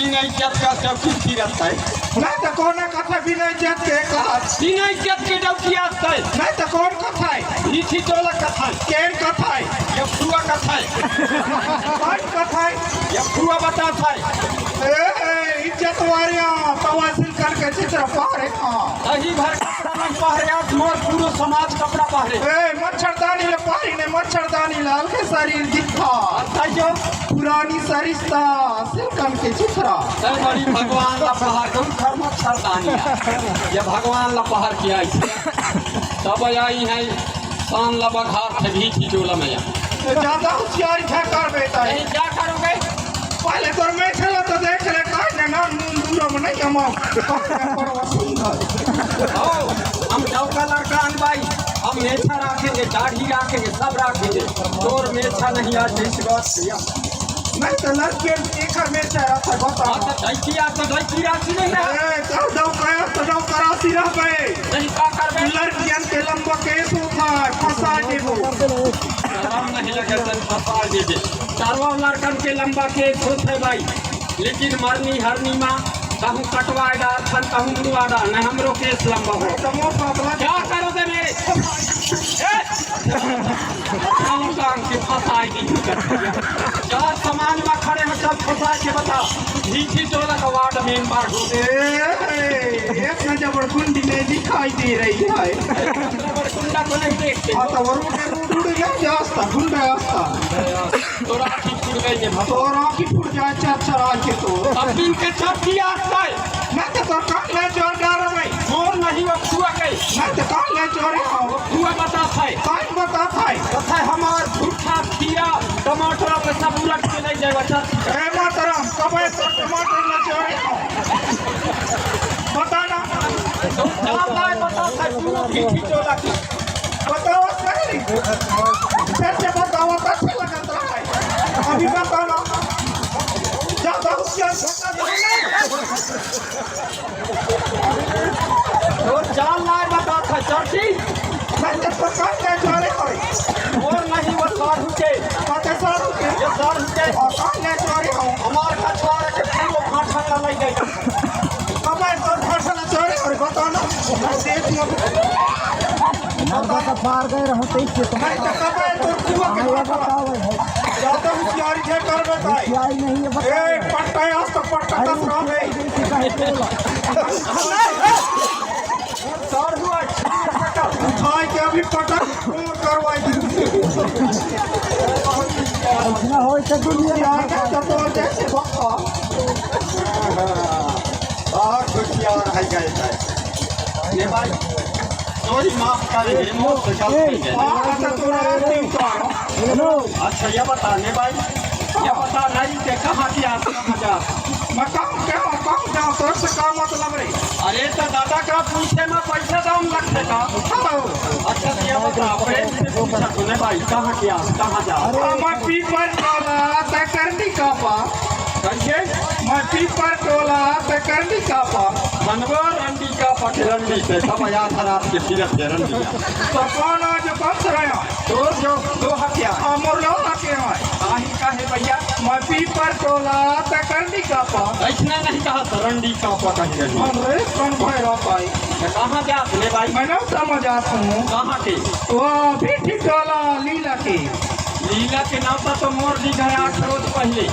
बिना इज्जत का चौकी फिरत है नहीं तो कौन कथा बिना इज्जत के कहा बिना इज्जत के चौकी आता है नहीं तो कौन कथा है मीठी टोला कथा है केर कथा है ये फुआ कथा है कौन कथा है ये फुआ बताता है इज्जत वारिया तवासिल करके चित्र पहरे दही भर कपड़ा पहरे आज मोर पूरा समाज कपड़ा पहरे मच्छरदानी ले पारी ने मच्छरदानी लाल के शरीर दिखा ताइयो पुरानी सरिस्ता सिलकन के चित्रा तय बड़ी भगवान ला पहाड़ तुम घर मच्छरदानी ये भगवान ला पहाड़ किया तब आई है शान ला बघार थे भी खिचोला में ज्यादा होशियारी था कर बेटा नहीं क्या करोगे पहले तो मैं चला तो देख ले काहे ना दूर में नहीं हम हम चौका लड़का भाई हम मेछा रखेंगे दाढ़ी रखेंगे सब रखेंगे तोर मेछा नहीं आज इस बात भैया नहीं तो लड़के एक में चेहरा था बता तो ढाई राशि नहीं है दो करासी रह गए नहीं का करबे लड़कियन के लंबा केस उठा फंसा देबो आराम नहीं लगे तो फंसा देबे चारों लड़कन के लंबा केस होते भाई लेकिन मरनी हरनी माँ कहूँ कटवाए डाल खन कहूँ मुड़वा डाल नहीं हमरो केस लंबा हो क्या करोगे मेरे के फंसाएगी क्या समाज में खड़े हो सब फंसा के बता नीचे चोला का वार्ड मेन बार एक नजर कुंडी में दिखाई दे रही है कुंडा को नहीं देखते तो उड़ गया जास्ता गुंडा आस्ता तो राखी फूट गई है तो राखी फूट जाए चरचरा के तो अब दिन के छठी आता है मैं तो कान ले जोर डाल रही मोर नहीं वो छुआ गई मैं तो कान ले जोर वो छुआ बताता है कान बताता है तथा हमार झूठा खीरा टमाटर पे सब उलट के ले जाए बच्चा ए मातरम कबे तो टमाटर ले जोर बताना तो चाल लाए बताता है पूरा पीठी चोला की बताओ सही कैसे बताओ कैसे लगता है अभी बताना ज्यादा होशियार तो चाल लाए बताता है चर्ची मैं तो पकाई ले जा रही हूँ और नहीं वो साधु के पता साधु के ये साधु के और कान ले जा रही हूँ हमार कछवारे के पूरा फांसा लग गई कबे तो भाषण जा रही और बताना मैं देख लूँ नर्दा का पार गए रहते ही तो मैं तो कबे तो कुआ के बताओ है ज्यादा होशियारी है कर बताई आई नहीं है ए पट्टा आज तो पट्टा कस रहा है सर हुआ उठाई के अभी पट्टा करवाई ना हो तो दुनिया यार का तो जैसे बक्का बहुत होशियार है गए ये भाई सॉरी माफ करेंगे मोर से गलती हो गई अच्छा तोरा ठीक करो हेलो अच्छा ये बता ने भाई ये बता नहीं के कहाँ की आस कहाँ जा मैं कहूँ जाऊँ तो से का मतलब रे अरे तो दादा का पूछे में पैसा दाम लगते का अच्छा ये बता प्रेम से पूछा तूने भाई कहाँ की आस कहाँ जा मैं पीपर टोला तय करनी का पा कैसे मैं पीपर टोला तय करनी का पा मनवा रंडी का पट रंडी से सब याद खराब के सिरत के रंडी तो कौन आज बस रहा तो जो दो हत्या मोर लो के है काहे काहे भैया मैं पीपर टोला तय करनी का पा ऐसा नहीं कहा था रंडी का पट रंडी अरे कौन भाई रहा भाई कहाँ जाते ले भाई मैं ना समझ आता हूँ कहाँ के वो पीठी टोला लीला के लीला के नाम पर तो मोर जी गए 8 रोज पहले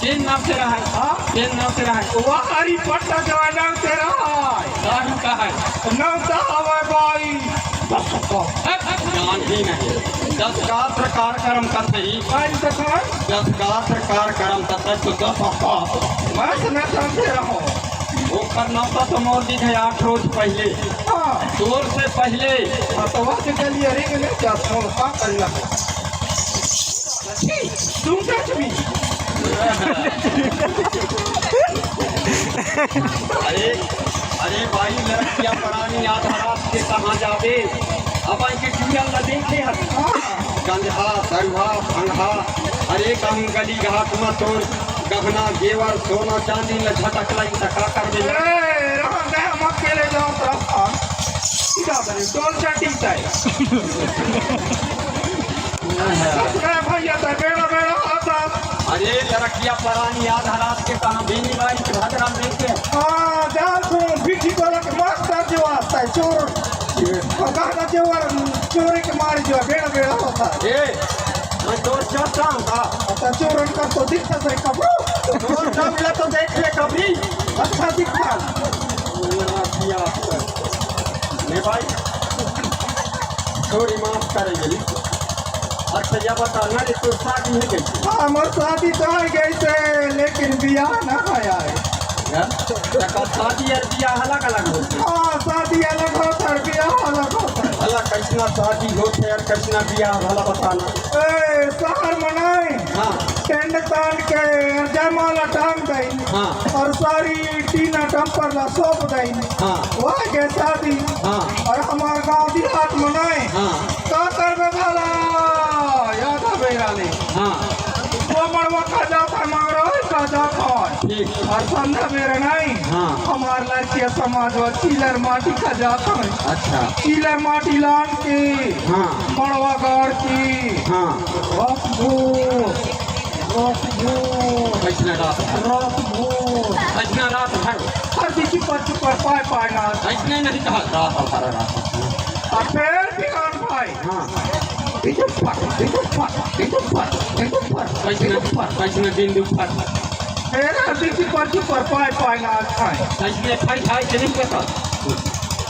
किन नाम से रहा है हाँ किन नाम से रहा है वो हरी पट्टा जो है नाम से रहा है दाही का है नाम तो हवा भाई ज्ञान ही नहीं 10 गात्र कार्यक्रम करते ही भाई तो कौन 10 गात्र कार्यक्रम करते तो 10 मैं सुना समझे रहा वो करना था तो मोर जी गए 8 रोज पहले हाँ चोर से पहले तो वहाँ के लिए रिंग ले जा फोन का करना तुम क्या भी अरे भाई लड़कियां पुरानी आधा रात के कहाँ जावे अब इनके चूड़िया न देखे गंधा संघा फंघा अरे कहूँ गली घाट में तोर गहना गेवर सोना चांदी न झटक लाई टका कर दे हम अकेले जाओ टोल चटी भैया बेड़ा बेड़ा आता अरे लड़कियां पुरानी आधा रात के कहाँ बेनी तो चोरी के मारे जो बेड़ा बेड़ा होता है। ए मैं चोर चाहता हूँ का अच्छा चोरन का तो दिखता है कपड़ों चोर का मिला तो देख ले कभी अच्छा दिखता नहीं भाई थोड़ी माफ करेंगे। अच्छा यह बता ना रे तो शादी नहीं गई। हाँ हमारी शादी तो आ गई थे लेकिन ब्याह ना आया है। शादी और ब्याह अलग अलग होते हैं। हाँ शादी अलग होता है ब्याह अलग होता है। भला कैसना शादी होते है और कैसना ब्याह भला बताना। ए शहर मनाए हाँ टेंट तान के जयमाला टांग गई हाँ और सारी टीना टम्पर ला सौंप गई। हाँ वह गए शादी हाँ और हमारे गाँव देहात मनाए हाँ का करवे वाला याद आ बेरा ने हाँ वो मड़वा खा जाता मारो खा जाता ठीक और संध्या मेरे नहीं हाँ हमारे लड़किया समाज व चीलर माटी खा जाता है। अच्छा चीलर माटी लान की हाँ मड़वा गाड़ की हाँ कैसना रात कैसना रात भर हर किसी पर चुपर पाए पाए ना कैसने नहीं कहा रात और सारा रात और फिर भी कान भाई हाँ कैसना कैसना दिन दुपहर फिर हर किसी पर चुपर पाए पाए ना खाए कैसने खाई खाई के नहीं पता।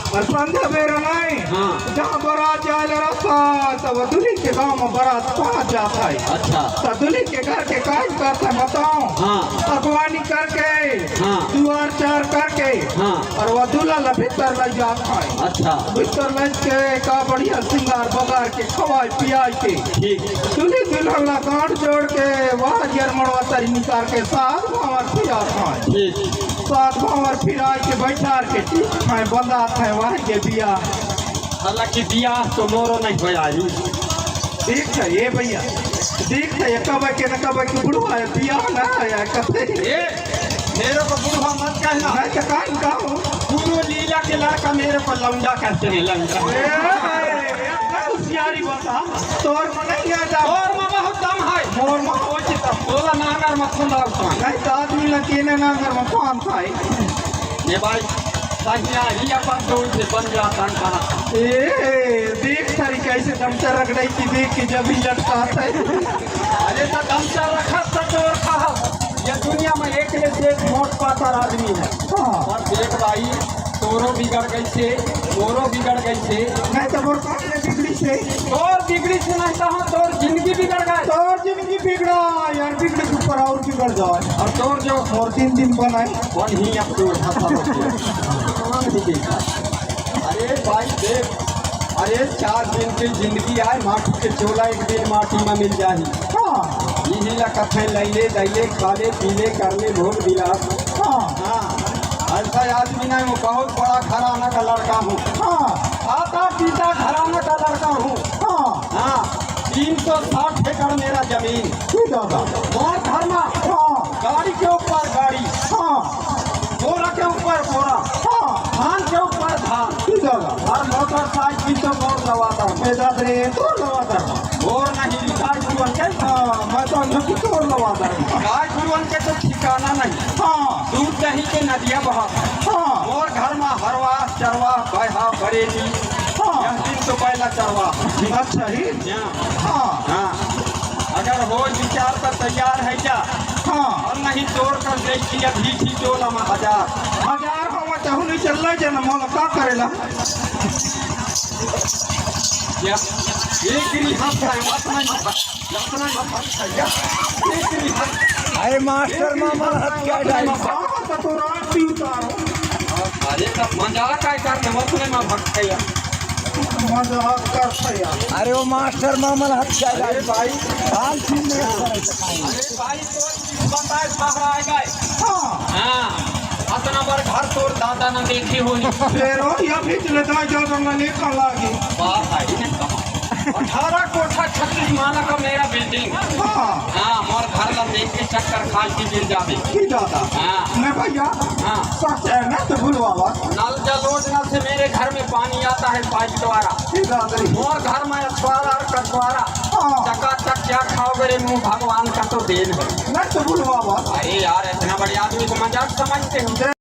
और संध्या मेरा नहीं हाँ जहाँ बारात जाए रास्ता तब दुल्ही के गांव में बारात पहुंच जाता है। अच्छा तो दुल्ही के घर के काज करता बताओ हाँ अगवानी करके हाँ दुआर चार करके हाँ और वह दूल्हा भीतर ले जाता है। अच्छा भीतर ले के का बढ़िया सिंगार बगार के खवाई पियाई के ठीक दूल्ही दुल्हन ला गांठ जोड़ के वह जरमड़वा तरी निकाल के साथ भंवर पियाता है। ठीक साथ भंवर पिराई के बैठा के ठीक है बंदात है वह के बिया। हालांकि ब्याह तो मोरो नहीं हो आई। ठीक है ये भैया ठीक है ये कब के न कब के बुढ़वा है बिया ना आया कते ए मेरे को बुढ़वा मत कहना। मैं तो कान का हूँ गुरु लीला के लड़का मेरे को लौंडा कहते हैं लौंडा। होशियारी बता तोर में नहीं आता और में बहुत दम है मोर में हो चिता बोला नागर मत सुन रहा नहीं तो आदमी लगे ना नगर में पान खाए। ये भाई सहिया ही अपन जोड़ से बन जाता है। ए देख सारी कैसे दमचा रख रही थी देख के जब ही लटका है। अरे तो दमचा रखा सचोर कहा ये दुनिया में एक से एक मोट पातर आदमी है। हाँ और देख भाई तोरो बिगड़ गई से तोरो बिगड़ गई से नहीं तो मोर काम ने बिगड़ी से तोर बिगड़ी से नहीं कहा तोर जिंदगी बिगड़ गई। तोर जिंदगी बिगड़ा यार बिगड़े के ऊपर और बिगड़ जाए और तोर जो और 3 दिन बनाए वन ही अब तोर अरे भाई देख अरे 4 दिन की जिंदगी आए माटी के चोला एक दिन माटी में मिल जाही। हाँ यही ला कथे लैले दैले खाले पीले करले भोग विलास। हाँ हाँ ऐसा आदमी नहीं हूँ बहुत बड़ा घराना का लड़का हूँ। हाँ आता पीता घराना का लड़का हूँ। हाँ हाँ 360 एकड़ मेरा जमीन ठीक है मोर घर में हाँ गाड़ी के ऊपर गाड़ी हाँ बोरा के ऊपर बोरा हाँ धान के ऊपर धान ठीक है और मोटरसाइकिल तो बोर लवाता हूँ। मैं दाद रे तो लवाता हूँ। बोर नहीं गाय गुरुअन के हाँ मैं तो अंधो की तोड़ लवाता हूँ। गाय गुरुअन के तो ठिकाना नहीं। हाँ दूध दही के नदियाँ बहा हाँ और घर में हरवा चरवा बहा बरेली हाँ यह दिन तो पहला चरवा। अच्छा ही हाँ हाँ हाँ अगर हो विचार पर तैयार है क्या हाँ और नहीं तोड़ कर देखी अभी थी टोला में 1000 हम चाहू नहीं चल रहा जना मोला का करेला क्या एक ही हाथ है अपना एक ही हाथ अरे मास्टर मामा हाथ क्या डाली तो रात भी उतारो अरे सब मजाक है करने मसले में भक्त है यार। मजाक करता यार। अरे वो मास्टर मामा हाथ क्या अरे डाली भाई हाल चीज नहीं करे अरे भाई तो बताए बाहर आए गए। हाँ हाँ अपना बार घर तोड़ दादा न देखी हुई फिर या भी चले जाओ तो लेकर लागी। बात आई ने कहा 18 कोठा 36 माला का मेरा बिल्डिंग। हाँ हाँ मोर घर ला देख के चक्कर खाल की गिर जावे। की जाता हाँ मैं भैया हाँ सच है ना तो भूलवावा नल जलोजना से मेरे घर में पानी आता है पाइप द्वारा। की दादरी मोर घर में अखबार और कटवारा हाँ चकाचक क्या खाओगे रे मुँह भगवान का तो देन है। नहीं तो भूलवावा अरे यार इतना बड़े आदमी को मजाक समझते हो।